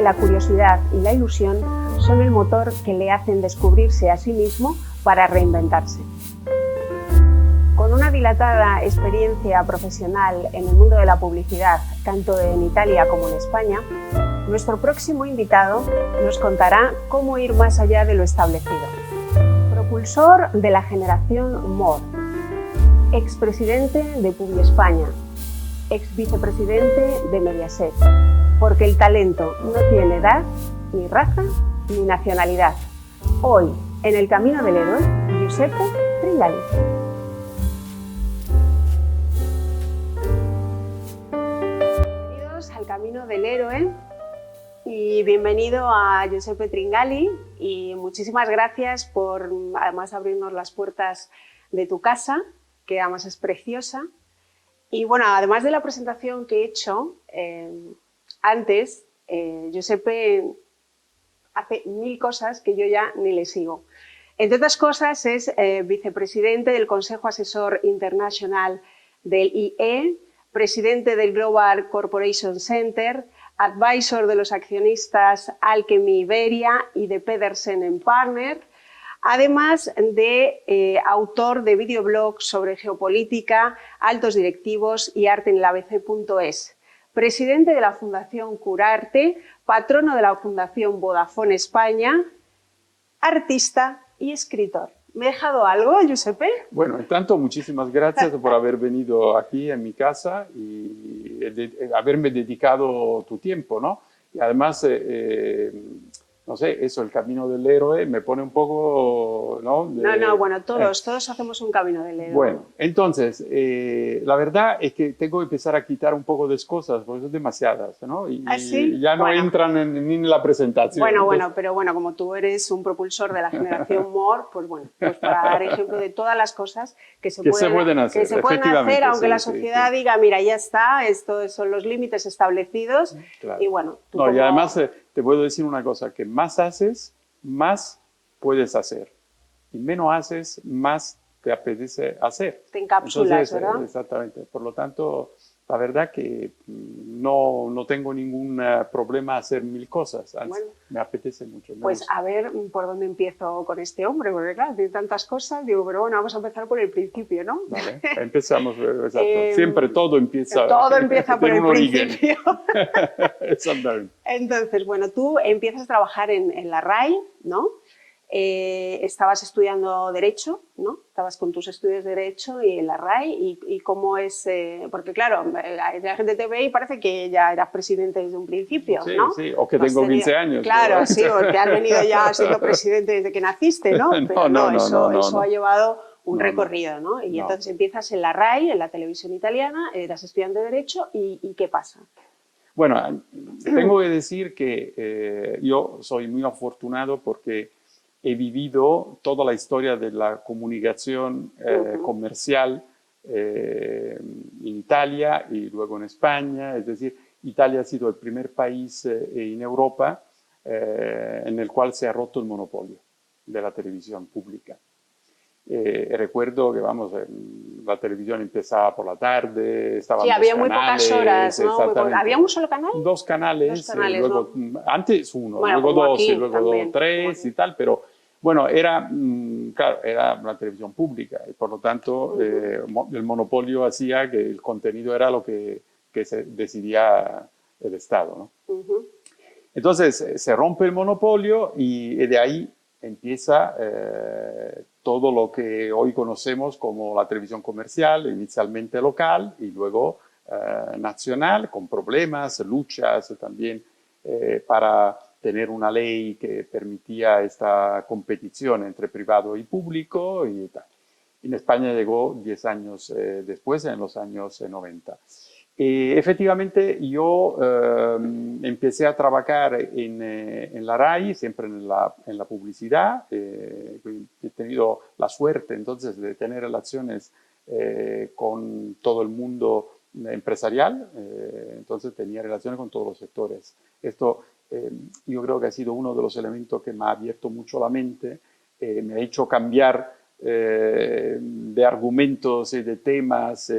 la curiosidad y la ilusión son el motor que le hacen descubrirse a sí mismo para reinventarse. Con una dilatada experiencia profesional en el mundo de la publicidad, tanto en Italia como en España, nuestro próximo invitado nos contará cómo ir más allá de lo establecido. Propulsor de la generación More, expresidente de Publiespaña, exvicepresidente de Mediaset, porque el talento no tiene edad, ni raza, ni nacionalidad. Hoy, en el camino del héroe, Giuseppe Tringali. Bienvenidos al camino del héroe y bienvenido a Giuseppe Tringali y muchísimas gracias por además abrirnos las puertas de tu casa, que además es preciosa. Y bueno, además de la presentación que he hecho antes, Giuseppe hace 1000 cosas que yo ya ni le sigo. Entre otras cosas es vicepresidente del Consejo Asesor Internacional del IE, presidente del Global Corporation Center, advisor de los accionistas Alchemy Iberia y de Pedersen Partners, además de autor de videoblogs sobre geopolítica, altos directivos y arte en el ABC.es. Presidente de la Fundación Curarte, patrono de la Fundación Vodafone España, artista y escritor. ¿Me he dejado algo, Giuseppe? Bueno, en tanto, muchísimas gracias por haber venido aquí en mi casa y haberme dedicado tu tiempo, ¿no? Y además, no sé, eso, el camino del héroe me pone un poco, ¿no? Bueno, todos hacemos un camino del héroe. Bueno, entonces, la verdad es que tengo que empezar a quitar un poco de cosas, porque son demasiadas, ¿no? Y, ¿Sí? ya no entran ni en la presentación. Pero como tú eres un propulsor de la generación More, pues para dar ejemplo de todas las cosas que se pueden hacer, aunque la sociedad diga, mira, ya está, estos son los límites establecidos, claro. Y bueno. Y además te puedo decir una cosa, que más haces, más puedes hacer. Y menos haces, más te apetece hacer. Te encapsulas, ¿verdad? Exactamente. Por lo tanto, la verdad que no tengo ningún problema a hacer 1000 cosas. Bueno, me apetece mucho. Pues a ver por dónde empiezo con este hombre, porque claro, tiene tantas cosas. Digo, pero bueno, vamos a empezar por el principio, ¿no? Vale, empezamos, exacto. Siempre todo empieza por el principio. Exactamente. Entonces, bueno, tú empiezas a trabajar en la RAI, ¿no? Estabas estudiando Derecho, ¿no? Estabas con tus estudios de Derecho y en la RAI, y cómo es, porque claro, la gente te ve y parece que ya eras presidente desde un principio, ¿no? Sí, o que tengo 15 años. Claro, pero... sí, porque has venido ya siendo presidente desde que naciste, ¿no? Pero eso ha llevado un recorrido, ¿no? Y entonces empiezas en la RAI, en la televisión italiana, eras estudiante de Derecho, ¿y qué pasa? Bueno, tengo que decir que yo soy muy afortunado porque he vivido toda la historia de la comunicación comercial en Italia y luego en España. Es decir, Italia ha sido el primer país en Europa en el cual se ha roto el monopolio de la televisión pública. Recuerdo que, la televisión empezaba por la tarde, estaban dos había canales, muy pocas horas, ¿no? ¿Había un solo canal? Dos canales, luego, ¿no? Antes uno, luego dos, y luego tres y tal, pero bueno, claro, era una televisión pública y por lo tanto el monopolio hacía que el contenido era lo que se decidía el Estado, ¿no? Entonces se rompe el monopolio y de ahí empieza todo lo que hoy conocemos como la televisión comercial, inicialmente local y luego nacional, con problemas, luchas también para tener una ley que permitía esta competición entre privado y público y tal. En España llegó 10 años después, en los años 90. Efectivamente, yo empecé a trabajar en la RAI, siempre en la publicidad. He tenido la suerte entonces de tener relaciones con todo el mundo empresarial, entonces tenía relaciones con todos los sectores. Esto yo creo que ha sido uno de los elementos que me ha abierto mucho la mente, me ha hecho cambiar de argumentos y de temas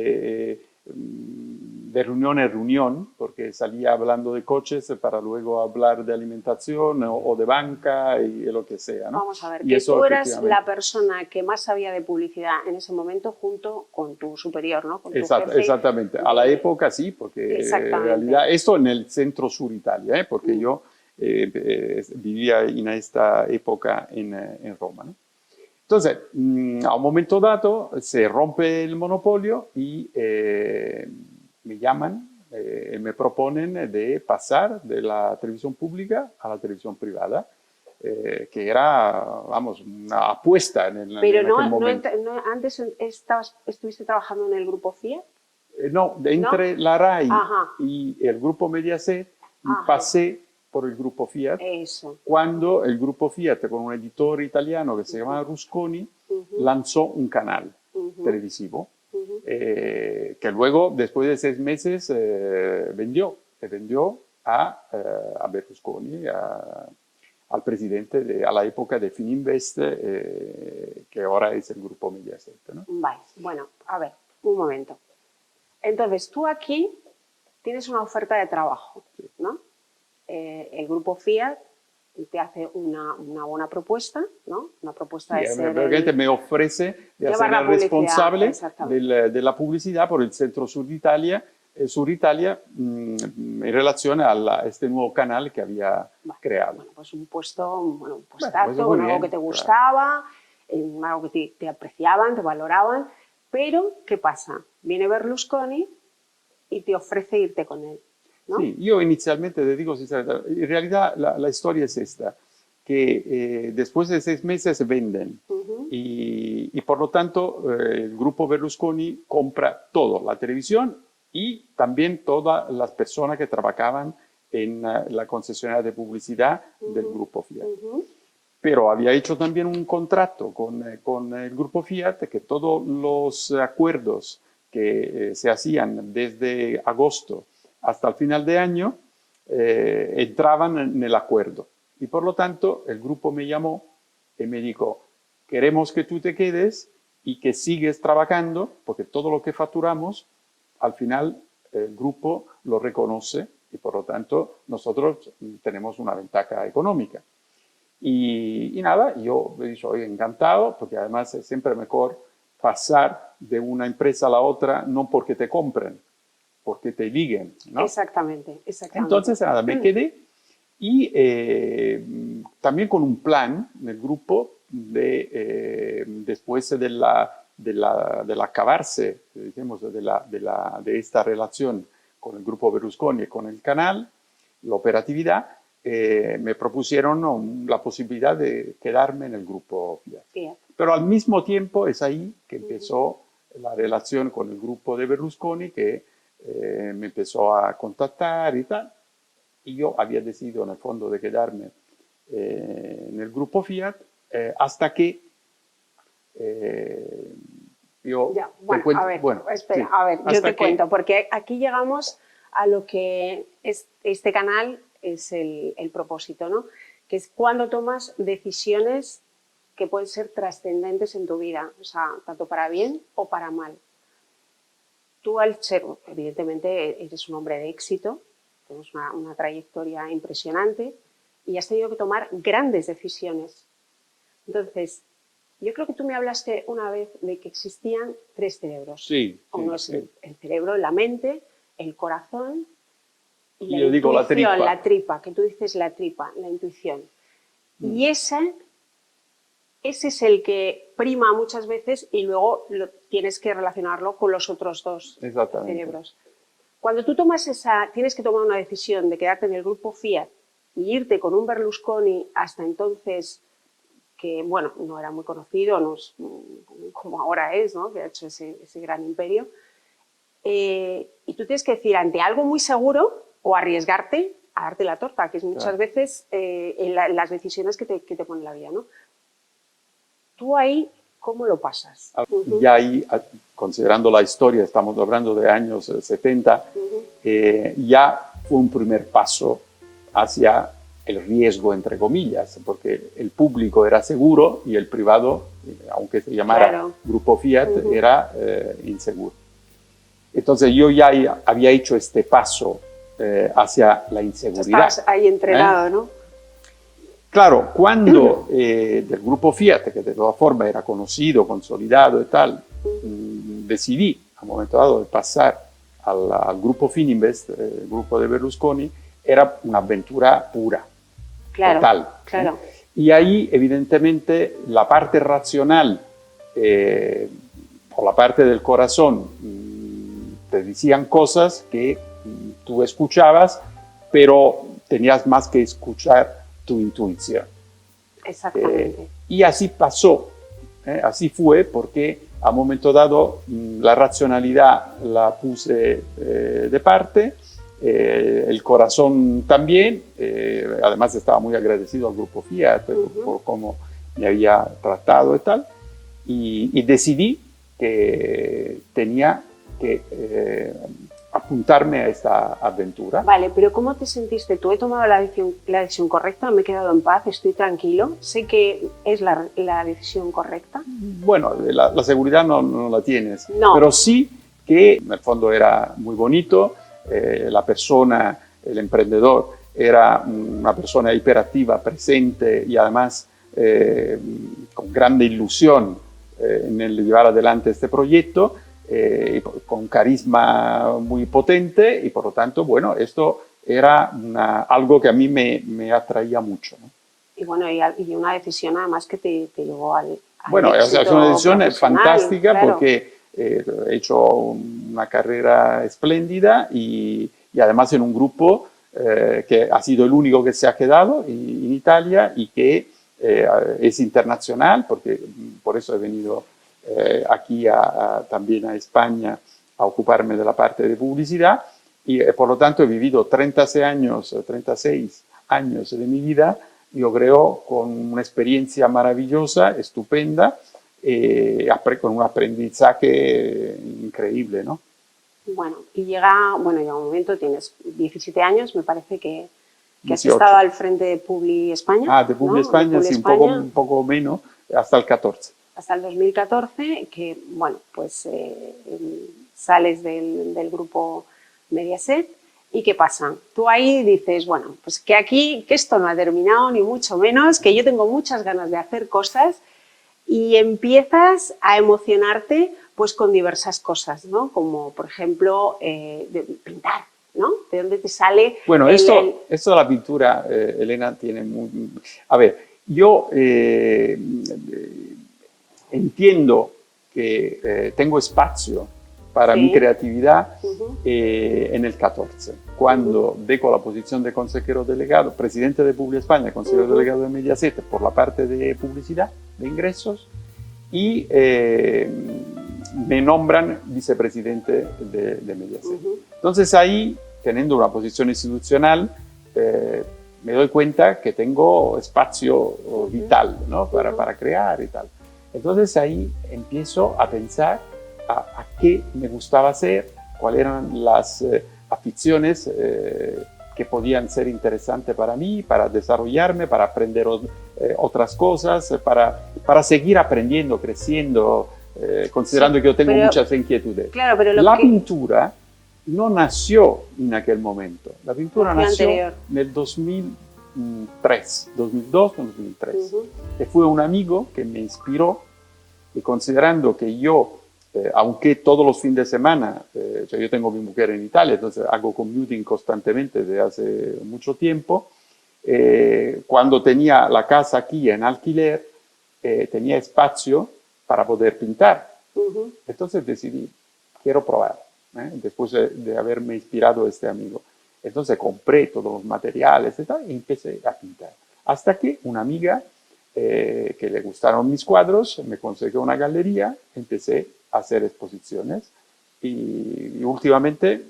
de reunión en reunión, porque porque salía hablando de coches para luego hablar de alimentación o de banca y lo que sea, ¿no? Vamos a ver, que tú eras la persona que más sabía de publicidad en ese momento junto con tu superior, ¿no? Con tu jefe. Exactamente, a la época sí, porque en realidad esto en el centro sur Italia, porque yo vivía en esta época en Roma, ¿no? Entonces, a un momento dado se rompe el monopolio y me llaman, me proponen de pasar de la televisión pública a la televisión privada, que era, vamos, una apuesta en aquel momento. Pero antes estuviste trabajando en el grupo Fiat. No, entre la RAI y el grupo Mediaset pasé por el grupo Fiat. Eso. Cuando el grupo Fiat, con un editor italiano que se llamaba Rusconi, lanzó un canal televisivo que luego, después de 6 meses, vendió a Berlusconi, al presidente a la época de Fininvest, que ahora es el grupo Mediaset, ¿no? Vale, bueno, a ver, un momento. Entonces, tú aquí tienes una oferta de trabajo, ¿no? El grupo Fiat te hace una buena propuesta, ¿no? Una propuesta de ser... me ofrece de ser el responsable de la publicidad por el centro sur de Italia, en relación a este nuevo canal que había creado. Bueno, pues un puestazo, algo que te gustaba, algo que te apreciaban, te valoraban, pero ¿qué pasa? Viene Berlusconi y te ofrece irte con él, ¿no? Sí, yo inicialmente, te digo sinceramente, en realidad la historia es esta, que después de 6 meses venden y por lo tanto el grupo Berlusconi compra todo, la televisión y también todas las personas que trabajaban en la concesionaria de publicidad del grupo Fiat. Pero había hecho también un contrato con el grupo Fiat que todos los acuerdos que se hacían desde agosto hasta el final de año entraban en el acuerdo. Y por lo tanto el grupo me llamó y me dijo, queremos que tú te quedes y que sigues trabajando, porque todo lo que facturamos, al final el grupo lo reconoce y por lo tanto nosotros tenemos una ventaja económica. Y nada, yo soy encantado, porque además es siempre mejor pasar de una empresa a la otra, no porque te compren, porque te liguen, ¿no? Exactamente. Entonces, nada, me quedé y también con un plan en el grupo después de acabarse, digamos, de esta relación con el grupo Berlusconi y con el canal, la operatividad, me propusieron la posibilidad de quedarme en el grupo Fiat. Pero al mismo tiempo es ahí que empezó la relación con el grupo de Berlusconi, que me empezó a contactar y tal. Y yo había decidido en el fondo de quedarme en el grupo Fiat hasta que yo... Ya, yo te cuento, porque aquí llegamos a lo que es este canal es el propósito, ¿no? Que es cuando tomas decisiones que pueden ser trascendentes en tu vida, o sea, tanto para bien o para mal. Tú al ser, evidentemente, eres un hombre de éxito, tienes una trayectoria impresionante y has tenido que tomar grandes decisiones. Entonces, yo creo que tú me hablaste una vez de que existían 3 cerebros. Sí. Uno es el cerebro, la mente, el corazón y yo digo la tripa, que tú dices la tripa, la intuición. Y ese es el que prima muchas veces y luego tienes que relacionarlo con los otros 2 cerebros. Cuando tú tienes que tomar una decisión de quedarte en el grupo Fiat y irte con un Berlusconi hasta entonces, que bueno, no era muy conocido, no es como ahora es, ¿no? Que ha hecho ese gran imperio, y tú tienes que decir ante algo muy seguro o arriesgarte a darte la torta, que es muchas veces en las decisiones que te pone la vida, ¿no? ¿Tú ahí cómo lo pasas? Ya ahí, considerando la historia, estamos hablando de años 70, ya fue un primer paso hacia el riesgo, entre comillas, porque el público era seguro y el privado, aunque se llamara Grupo Fiat, era inseguro. Entonces yo ya había hecho este paso hacia la inseguridad. Estabas ahí entrenado, ¿no? Claro, cuando del grupo Fiat, que de todas formas era conocido, consolidado y tal, decidí a un momento dado de pasar al grupo Fininvest, el grupo de Berlusconi, era una aventura pura, claro, total. Claro. Y ahí, evidentemente, la parte racional, por la parte del corazón, te decían cosas que tú escuchabas, pero tenías más que escuchar tu intuición. Exactamente. Y así pasó, así fue, porque a un momento dado la racionalidad la puse de parte, el corazón también, además estaba muy agradecido al grupo Fiat por cómo me había tratado y tal, y decidí que tenía que apuntarme a esta aventura. Vale, pero ¿cómo te sentiste? ¿Tú he tomado la decisión correcta? ¿Me he quedado en paz? ¿Estoy tranquilo? ¿Sé que es la decisión correcta? Bueno, la seguridad no la tienes, no. Pero sí que en el fondo era muy bonito, la persona, el emprendedor, era una persona hiperactiva, presente y además con grande ilusión en el llevar adelante este proyecto, con carisma muy potente y por lo tanto, bueno, esto era algo que a mí me atraía mucho, ¿no? Y bueno, y una decisión además que te llevó al bueno, es una decisión fantástica, claro. Porque he hecho una carrera espléndida y además en un grupo que ha sido el único que se ha quedado en Italia y que es internacional, porque por eso he venido aquí también a España a ocuparme de la parte de publicidad y por lo tanto he vivido 36 años de mi vida, yo creo, con una experiencia maravillosa, estupenda, con un aprendizaje increíble, ¿no? Bueno, y llega un momento, tienes 17 años, me parece que has estado al frente de Publi España. De Publi, ¿no? España, Publi sí, España. un poco menos, hasta el 14. Hasta el 2014, que, bueno, pues sales del grupo Mediaset. ¿Y qué pasa? Tú ahí dices, bueno, pues que esto no ha terminado, ni mucho menos, que yo tengo muchas ganas de hacer cosas y empiezas a emocionarte pues con diversas cosas, ¿no? Como, por ejemplo, de pintar, ¿no? ¿De dónde te sale? Bueno, esto de la pintura, Elena, tiene muy... A ver, yo entiendo que tengo espacio para mi creatividad en el 14, cuando dejo la posición de consejero delegado, presidente de Publi España, consejero delegado de Mediaset por la parte de publicidad, de ingresos, y me nombran vicepresidente de Mediaset. Entonces ahí, teniendo una posición institucional, me doy cuenta que tengo espacio vital, ¿no? para crear y tal. Entonces ahí empiezo a pensar a qué me gustaba hacer, cuáles eran las aficiones que podían ser interesantes para mí, para desarrollarme, para aprender otras cosas, para seguir aprendiendo, creciendo, considerando que yo tengo muchas inquietudes. Claro, pero la pintura no nació en aquel momento. La pintura nació en el 2003, 2002-2003. Y fue un amigo que me inspiró y considerando que yo, aunque todos los fines de semana, yo tengo mi mujer en Italia, entonces hago commuting constantemente desde hace mucho tiempo, cuando tenía la casa aquí en alquiler, tenía espacio para poder pintar. Entonces decidí, quiero probar, después de haberme inspirado este amigo. Entonces compré todos los materiales y empecé a pintar. Hasta que una amiga que le gustaron mis cuadros me consiguió una galería, empecé a hacer exposiciones y últimamente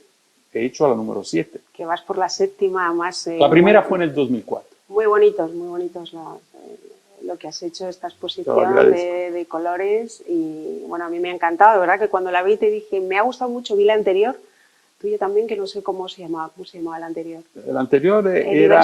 he hecho la número 7. Que vas por la séptima más... la primera fue en el 2004. Muy bonitos lo que has hecho, esta exposición de colores y bueno, a mí me ha encantado, de verdad que cuando la vi te dije, me ha gustado mucho, vi la anterior, tuyo también, que no sé cómo se llamaba el anterior. El anterior era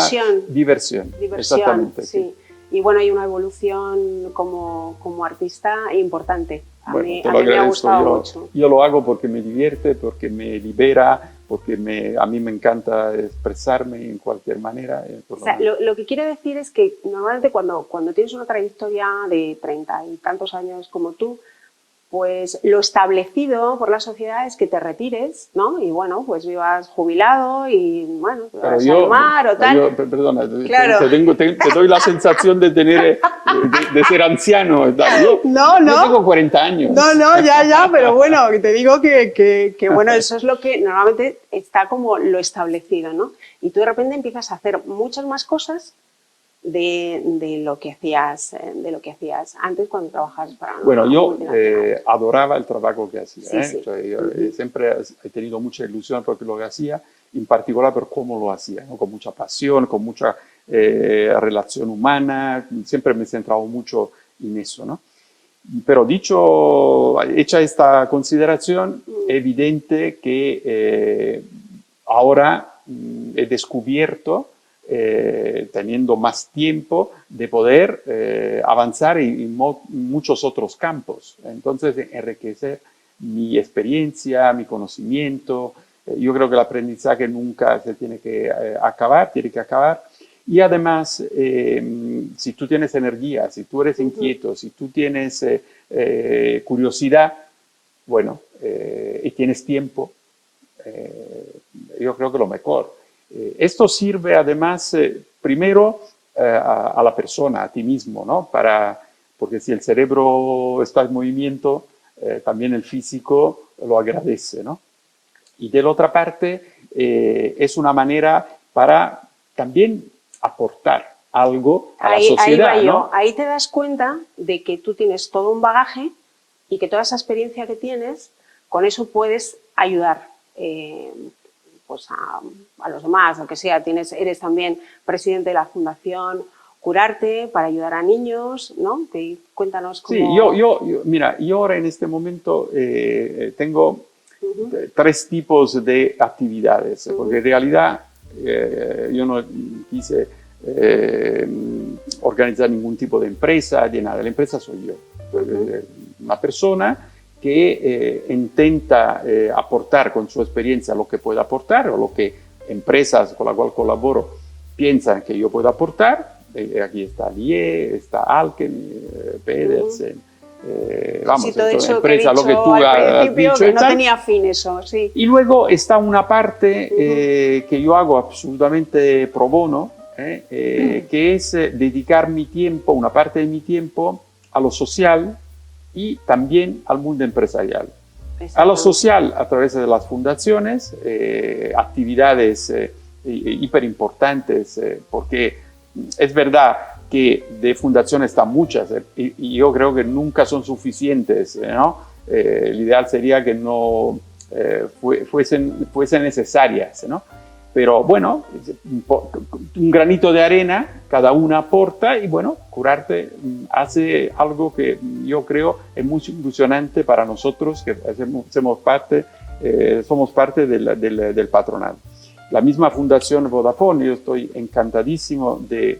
Diversión, exactamente. Sí. Y bueno, hay una evolución como artista importante. A mí me ha gustado mucho. Yo lo hago porque me divierte, porque me libera, porque a mí me encanta expresarme en cualquier manera. O sea, lo que quiere decir es que normalmente cuando tienes una trayectoria de 30 y tantos años como tú, pues lo establecido por la sociedad es que te retires, ¿no? Y bueno, pues vivas jubilado y bueno, te vas al mar o tal. Perdona, claro. te doy la sensación de tener, de ser anciano. Yo tengo 40 años. No, ya, pero bueno, te digo que bueno, eso es lo que normalmente está como lo establecido, ¿no? Y tú de repente empiezas a hacer muchas más cosas de lo que hacías antes cuando trabajabas para una Bueno, yo multinacional. adoraba el trabajo que hacía. Sí, sí. O sea, yo siempre he tenido mucha ilusión por lo que hacía, en particular por cómo lo hacía, ¿no? Con mucha pasión, con mucha relación humana. Siempre me he centrado mucho en eso, ¿no? Pero hecha esta consideración, es evidente que ahora he descubierto, teniendo más tiempo, de poder avanzar en muchos otros campos. Entonces, enriquecer mi experiencia, mi conocimiento. Yo creo que el aprendizaje nunca se tiene que acabar, tiene que acabar. Y además, si tú tienes energía, si tú eres inquieto, si tú tienes curiosidad, bueno, y tienes tiempo, yo creo que lo mejor. Esto sirve además, primero, a la persona, a ti mismo, ¿no? Porque si el cerebro está en movimiento, también el físico lo agradece, ¿no? Y de la otra parte, es una manera para también aportar algo a la sociedad. Ahí va ¿no? Ahí te das cuenta de que tú tienes todo un bagaje y que toda esa experiencia que tienes, con eso puedes ayudar pues a los demás, lo que sea. Eres también presidente de la Fundación Curarte para ayudar a niños, ¿no? Cuéntanos cómo... Sí, mira, yo ahora en este momento tengo 3 tipos de actividades, porque en realidad yo no quise organizar ningún tipo de empresa, de nada. La empresa soy yo, una persona que intenta aportar con su experiencia lo que pueda aportar o lo que empresas con las cuales colaboro piensan que yo puedo aportar. Aquí está LIE, está Alken, Pedersen, vamos, sí, todo eso empresa, que lo que tú has dicho, que no tal. tenía fin eso, sí. Y luego está una parte que yo hago absolutamente pro bono, que es dedicar mi tiempo, una parte de mi tiempo, a lo social y también al mundo empresarial. A lo social a través de las fundaciones, actividades hiper importantes, porque es verdad que de fundaciones están muchas y yo creo que nunca son suficientes, ¿no? El ideal sería que no fuesen necesarias, ¿no? Pero bueno, un granito de arena, cada una aporta y bueno, Curarte hace algo que yo creo es muy ilusionante para nosotros, que somos parte del patronato. La misma Fundación Vodafone, yo estoy encantadísimo de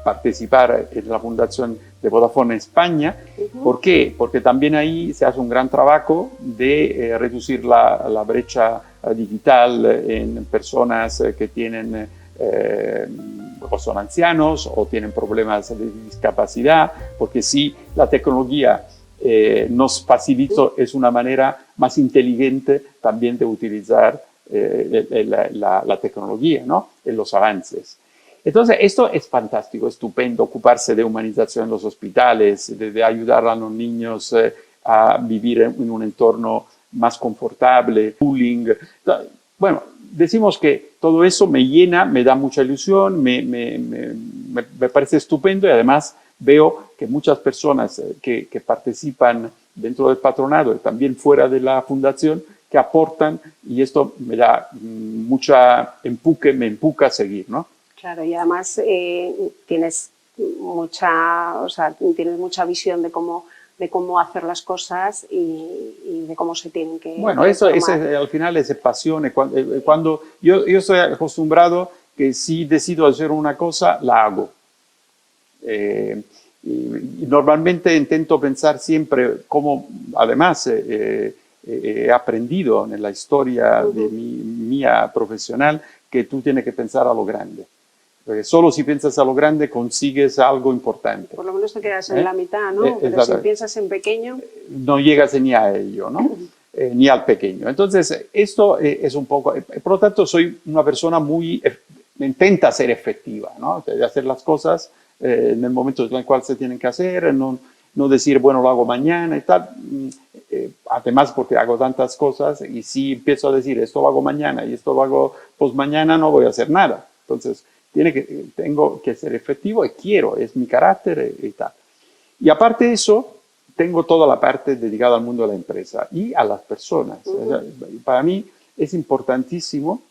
participar en la Fundación de Vodafone en España. ¿Por qué? Porque también ahí se hace un gran trabajo de reducir la brecha digital en personas que tienen o son ancianos o tienen problemas de discapacidad, porque sí, la tecnología nos facilita, es una manera más inteligente también de utilizar la tecnología, ¿no? En los avances. Entonces, esto es fantástico, estupendo, ocuparse de humanización en los hospitales, de ayudar a los niños a vivir en un entorno más confortable, bullying. Bueno, decimos que todo eso me llena, me da mucha ilusión, me parece estupendo y además veo que muchas personas que participan dentro del patronato y también fuera de la fundación, que aportan y esto me da me empuja a seguir, ¿no? Claro, y además tienes mucha visión de cómo hacer las cosas y de cómo se tienen que Bueno, eso al final es pasión. Cuando yo estoy acostumbrado que si decido hacer una cosa, la hago. Y normalmente intento pensar siempre cómo, además, he aprendido en la historia de mía profesional que tú tienes que pensar a lo grande. Porque solo si piensas a lo grande consigues algo importante. Por lo menos te quedas en la mitad, ¿no? Pero si piensas en pequeño... No llegas ni a ello, ¿no? Ni al pequeño. Entonces, esto es un poco... Por lo tanto, soy una persona muy... intenta ser efectiva, ¿no? De hacer las cosas en el momento en el cual se tienen que hacer, no decir, bueno, lo hago mañana y tal. Además, porque hago tantas cosas y si empiezo a decir, esto lo hago mañana y esto lo hago pues mañana, no voy a hacer nada. Entonces, tengo que ser efectivo y quiero, es mi carácter y tal. Y aparte de eso, tengo toda la parte dedicada al mundo de la empresa y a las personas. Para mí es importantísimo,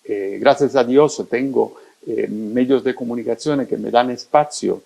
gracias a Dios tengo medios de comunicación que me dan espacio,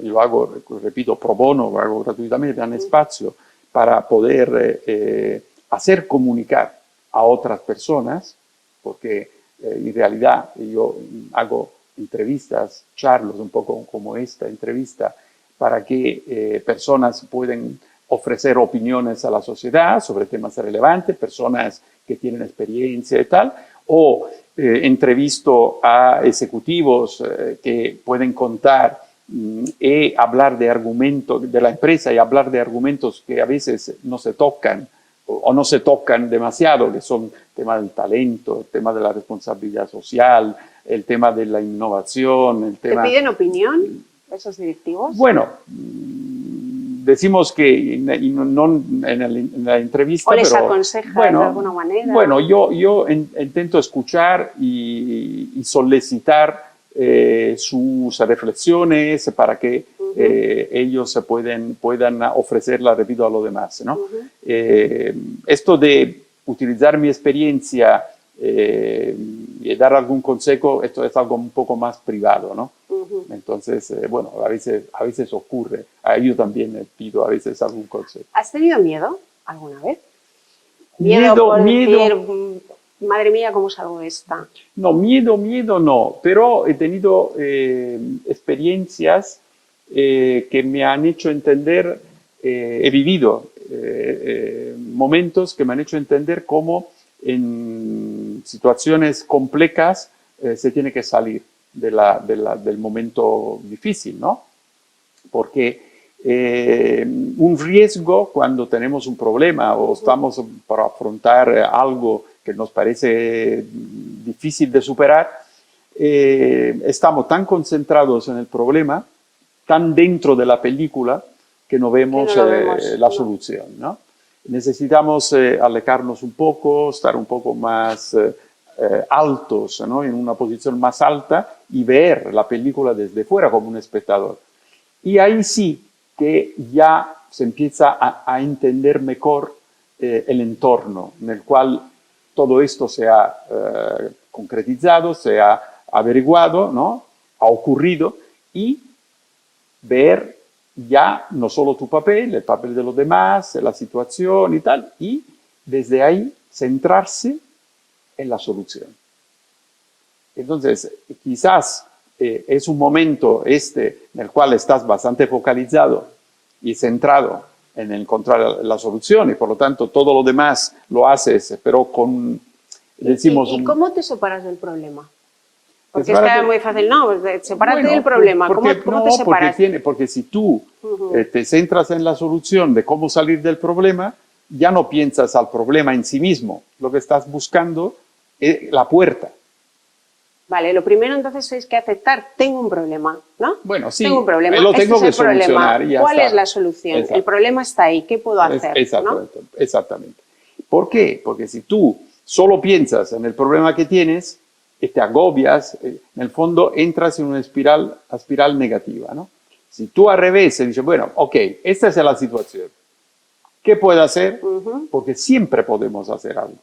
lo hago, repito, pro bono, lo hago gratuitamente, dan espacio para poder hacer comunicar a otras personas, porque en realidad yo hago entrevistas, charlas un poco como esta entrevista, para que personas puedan ofrecer opiniones a la sociedad sobre temas relevantes, personas que tienen experiencia y tal, o entrevisto a ejecutivos que pueden contar y hablar de argumentos de la empresa y hablar de argumentos que a veces no se tocan o no se tocan demasiado, que son el tema del talento, el tema de la responsabilidad social, el tema de la innovación, el tema... ¿Te piden opinión esos directivos? Bueno, decimos que no en la entrevista... ¿O les aconsejas de alguna manera? Bueno, yo intento escuchar y solicitar sus reflexiones para que ellos se puedan ofrecerla debido a lo demás, ¿no? Esto de utilizar mi experiencia y dar algún consejo, esto es algo un poco más privado, ¿no? Entonces, bueno, a veces ocurre. Yo también pido a veces algún consejo. ¿Has tenido miedo alguna vez? Miedo por decir, madre mía, ¿cómo salgo de esta? No, miedo no, pero he tenido experiencias que me han hecho entender, he vivido momentos que me han hecho entender cómo en situaciones complejas se tiene que salir del momento difícil, ¿no? Porque un riesgo cuando tenemos un problema o estamos para afrontar algo que nos parece difícil de superar, estamos tan concentrados en el problema, tan dentro de la película, que no vemos, la solución, ¿no? Necesitamos alejarnos un poco, estar un poco más altos, ¿no? En una posición más alta y ver la película desde fuera como un espectador. Y ahí sí que ya se empieza a entender mejor el entorno en el cual todo esto se ha concretizado, se ha averiguado, ¿no? Ha ocurrido, y ver ya no solo tu papel, el papel de los demás, la situación y tal, y desde ahí centrarse en la solución. Entonces, quizás es un momento en el cual estás bastante focalizado y centrado en encontrar la solución y por lo tanto todo lo demás lo haces, pero con, decimos... ¿Y cómo te separas del problema? Porque es que muy fácil, no, sepárate del problema. ¿Cómo te separas? Porque si tú te centras en la solución de cómo salir del problema, ya no piensas al problema en sí mismo. Lo que estás buscando es la puerta. Vale, lo primero entonces es que aceptar, tengo un problema, ¿no? Bueno, sí, tengo un problema. lo tengo que solucionar. ¿Cuál es la solución? Exacto. El problema está ahí, ¿qué puedo hacer? Exactamente, ¿no? Exactamente. ¿Por qué? Porque si tú solo piensas en el problema que tienes, te agobias, en el fondo entras en una espiral negativa, ¿no? Si tú al revés dices, bueno, ok, esta es la situación, ¿qué puedo hacer? Porque siempre podemos hacer algo.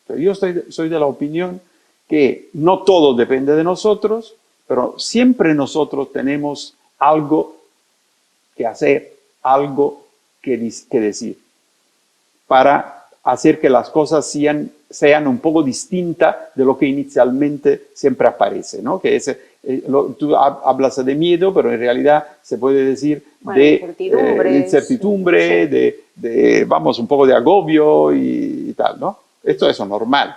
Pero yo soy de la opinión que no todo depende de nosotros, pero siempre nosotros tenemos algo que hacer, algo que decir, para hacer que las cosas sean un poco distintas de lo que inicialmente siempre aparece, ¿no? Que tú hablas de miedo, pero en realidad se puede decir de incertidumbre, vamos, un poco de agobio y tal, ¿no? Esto es normal.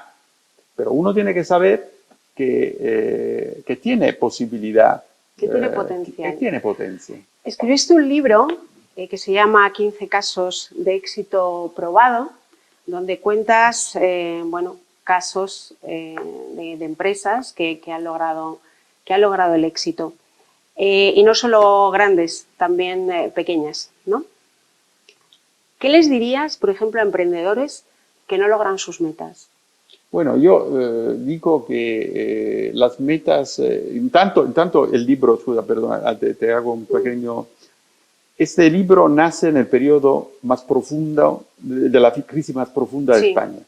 Pero uno tiene que saber que tiene posibilidad. Que tiene potencial. Que tiene potencia. Escribiste un libro que se llama 15 casos de éxito probado, donde cuentas, bueno, casos de empresas que han logrado el éxito. Y no solo grandes, también pequeñas, ¿no? ¿Qué les dirías, por ejemplo, a emprendedores que no logran sus metas? Bueno, yo digo que las metas, tanto el libro, perdona, te hago un pequeño... Este libro nace en el periodo más profundo, de la crisis más profunda de España,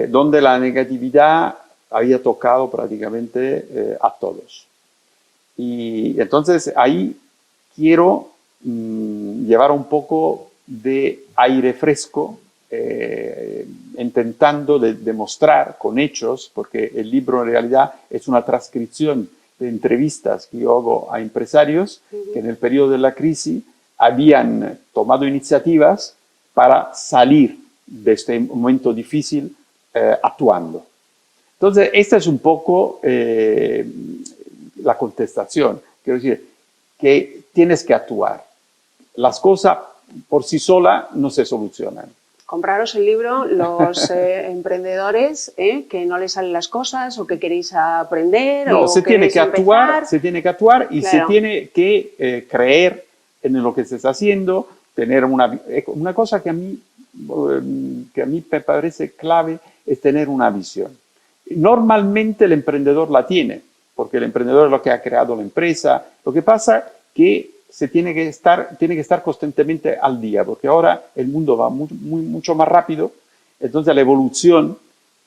donde la negatividad había tocado prácticamente a todos. Y entonces ahí quiero llevar un poco de aire fresco, intentando demostrar con hechos, porque el libro en realidad es una transcripción de entrevistas que yo hago a empresarios que en el periodo de la crisis habían tomado iniciativas para salir de este momento difícil actuando. Entonces, esta es un poco la contestación. Quiero decir, que tienes que actuar. Las cosas por sí solas no se solucionan. Compraros el libro, los emprendedores que no les salen las cosas o que queréis aprender. No, o se tiene que actuar y claro, se tiene que creer en lo que se está haciendo, tener una cosa que a mí me parece clave es tener una visión. Normalmente el emprendedor la tiene, porque el emprendedor es lo que ha creado la empresa. Lo que pasa es que tiene que estar constantemente al día, porque ahora el mundo va mucho más rápido, entonces la evolución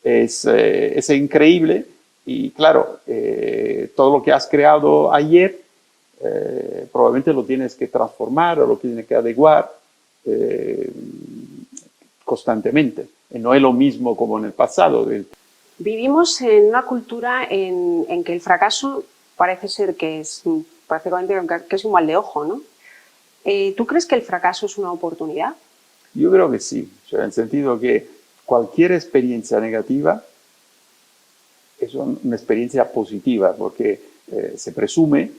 es increíble y claro, todo lo que has creado ayer probablemente lo tienes que transformar o lo tienes que adecuar constantemente. Y no es lo mismo como en el pasado. Vivimos en una cultura en que el fracaso parece ser que es prácticamente que es un mal de ojo, ¿no? ¿Tú crees que el fracaso es una oportunidad? Yo creo que sí, en el sentido que cualquier experiencia negativa es una experiencia positiva, porque se presume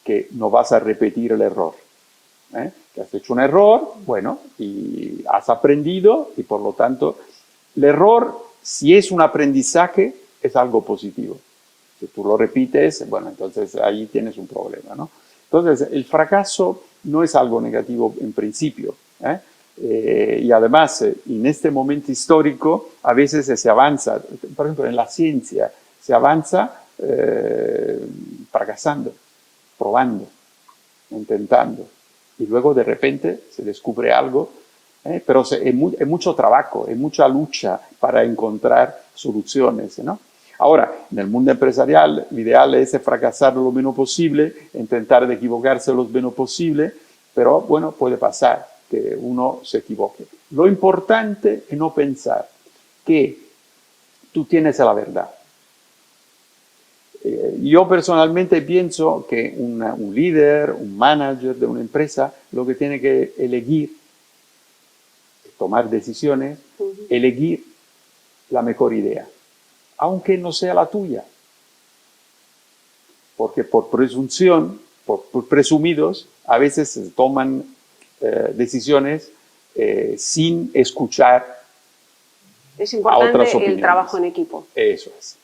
que no vas a repetir el error. Que has hecho un error, bueno, y has aprendido, y por lo tanto, el error, si es un aprendizaje, es algo positivo. Si tú lo repites, bueno, entonces ahí tienes un problema, ¿no? Entonces, el fracaso no es algo negativo en principio, y además, en este momento histórico, a veces se avanza, por ejemplo, en la ciencia, se avanza fracasando, probando, intentando, y luego de repente se descubre algo, pero es mucho trabajo, es mucha lucha para encontrar soluciones, ¿no? Ahora, en el mundo empresarial, lo ideal es fracasar lo menos posible, intentar de equivocarse lo menos posible, pero bueno, puede pasar que uno se equivoque. Lo importante es no pensar que tú tienes la verdad. Yo personalmente pienso que un líder, un manager de una empresa, lo que tiene que elegir, tomar decisiones, elegir la mejor idea, aunque no sea la tuya. Porque por presunción, por presumidos, a veces se toman decisiones sin escuchar a otras opiniones. El trabajo en equipo. Eso es.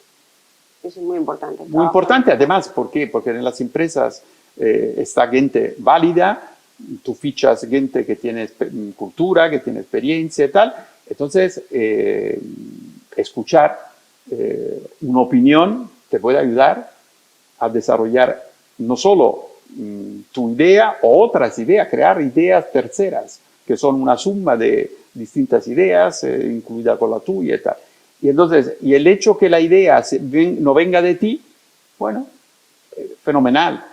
Eso es muy importante. Muy importante, además, ¿por qué? Porque en las empresas está gente válida, tú fichas gente que tiene cultura, que tiene experiencia y tal, entonces escuchar una opinión te puede ayudar a desarrollar no solo tu idea o otras ideas, crear ideas terceras, que son una suma de distintas ideas, incluida con la tuya y tal. Y entonces, y el hecho que la idea no venga de ti, bueno, fenomenal.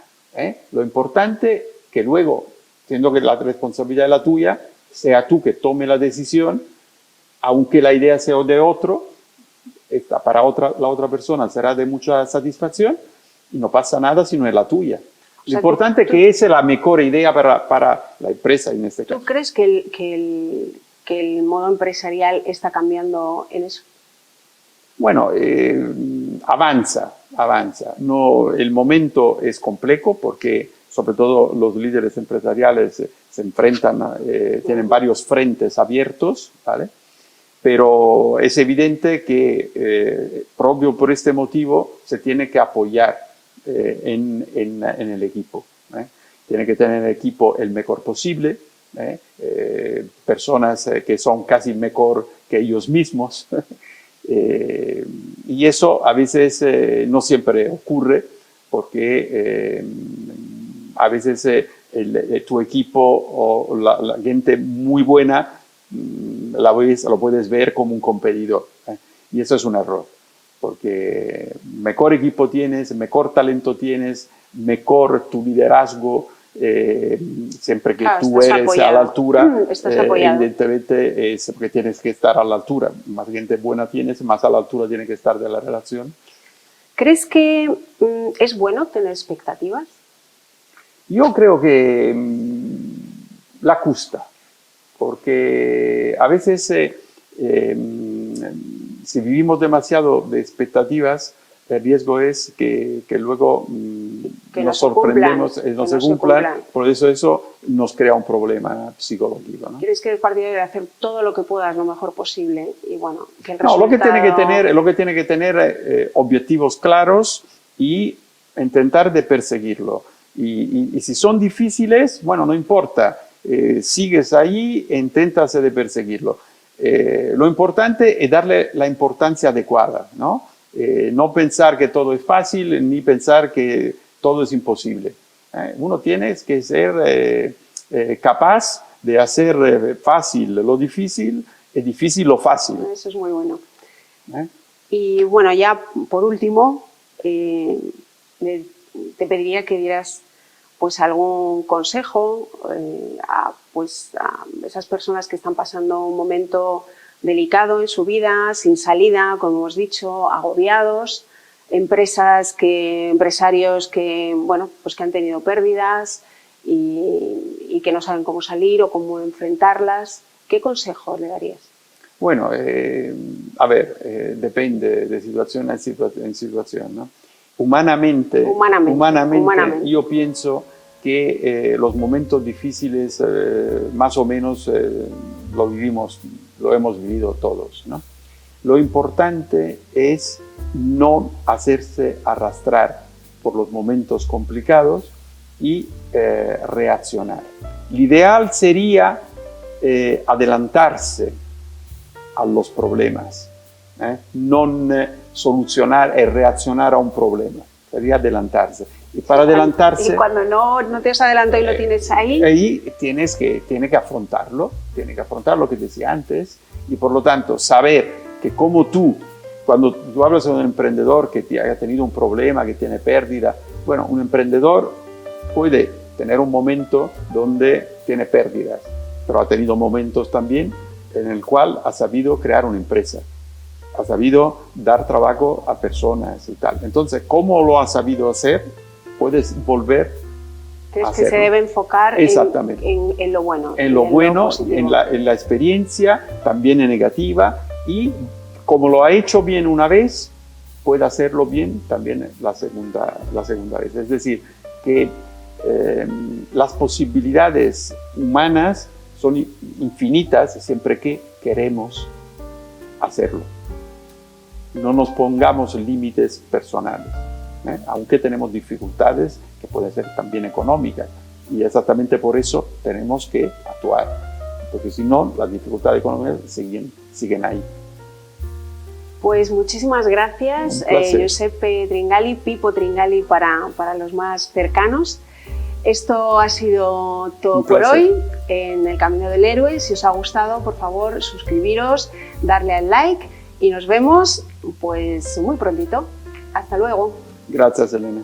Lo importante que luego, siendo que la responsabilidad es la tuya, sea tú que tome la decisión, aunque la idea sea de otro, para la otra persona será de mucha satisfacción y no pasa nada si no es la tuya. Lo importante es que esa es la mejor idea para la empresa en este caso. ¿Tú crees que el modo empresarial está cambiando en eso? Bueno, avanza. No, el momento es complejo porque sobre todo los líderes empresariales se enfrentan, tienen varios frentes abiertos, ¿vale? Pero es evidente que propio por este motivo se tiene que apoyar en el equipo. Tiene que tener el equipo el mejor posible, personas que son casi mejor que ellos mismos. Y eso a veces no siempre ocurre porque a veces tu equipo o la gente muy buena lo puedes ver como un competidor. Y eso es un error, porque mejor equipo tienes, mejor talento tienes, mejor tu liderazgo, siempre que tú eres apoyado. A la altura, evidentemente es porque tienes que estar a la altura. Más gente buena tienes, más a la altura tiene que estar de la relación. ¿Crees que es bueno tener expectativas? Yo creo que la cuesta, porque a veces si vivimos demasiado de expectativas, el riesgo es que luego nos sorprendemos, no se cumplan, por eso nos crea un problema psicológico, ¿no? ¿Quieres que el partido debe hacer todo lo que puedas, lo mejor posible? Y bueno, que el resultado... No, lo que tiene que tener objetivos claros y intentar de perseguirlo. Y si son difíciles, bueno, no importa, sigues ahí e intentas de perseguirlo. Lo importante es darle la importancia adecuada, ¿no? No pensar que todo es fácil, ni pensar que todo es imposible. Uno tiene que ser capaz de hacer fácil lo difícil y difícil lo fácil. Eso es muy bueno. Y bueno, ya por último, te pediría que dieras pues algún consejo a esas personas que están pasando un momento delicado en su vida, sin salida, como hemos dicho, agobiados, empresarios que, bueno, pues que han tenido pérdidas y que no saben cómo salir o cómo enfrentarlas. ¿Qué consejos le darías? Bueno, a ver, depende de situación en situación, ¿no? Humanamente, yo pienso que los momentos difíciles más o menos lo hemos vivido todos, ¿no? Lo importante es no hacerse arrastrar por los momentos complicados y reaccionar. Lo ideal sería adelantarse a los problemas, no solucionar y reaccionar a un problema, sería adelantarse. Y para adelantarse... Y cuando no te has adelantado y lo tienes ahí... Ahí tienes que afrontarlo, lo que decía antes, y por lo tanto saber que como cuando tú hablas de un emprendedor que haya tenido un problema, que tiene pérdida, bueno, un emprendedor puede tener un momento donde tiene pérdidas, pero ha tenido momentos también en el cual ha sabido crear una empresa, ha sabido dar trabajo a personas y tal. Entonces, ¿cómo lo ha sabido hacer? Puedes volver a hacerlo. Que se debe enfocar en lo bueno. En lo bueno, en la experiencia, también en negativa, y como lo ha hecho bien una vez, puede hacerlo bien también la segunda vez. Es decir, que las posibilidades humanas son infinitas siempre que queremos hacerlo. No nos pongamos límites personales, aunque tenemos dificultades que pueden ser también económicas, y exactamente por eso tenemos que actuar, porque si no, las dificultades económicas siguen ahí. Pues muchísimas gracias, Giuseppe Tringali, Pippo Tringali para los más cercanos. Esto ha sido todo por hoy en El Camino del Héroe. Si os ha gustado, por favor, suscribiros, darle al like y nos vemos pues muy prontito. Hasta luego. Gracias, Elena.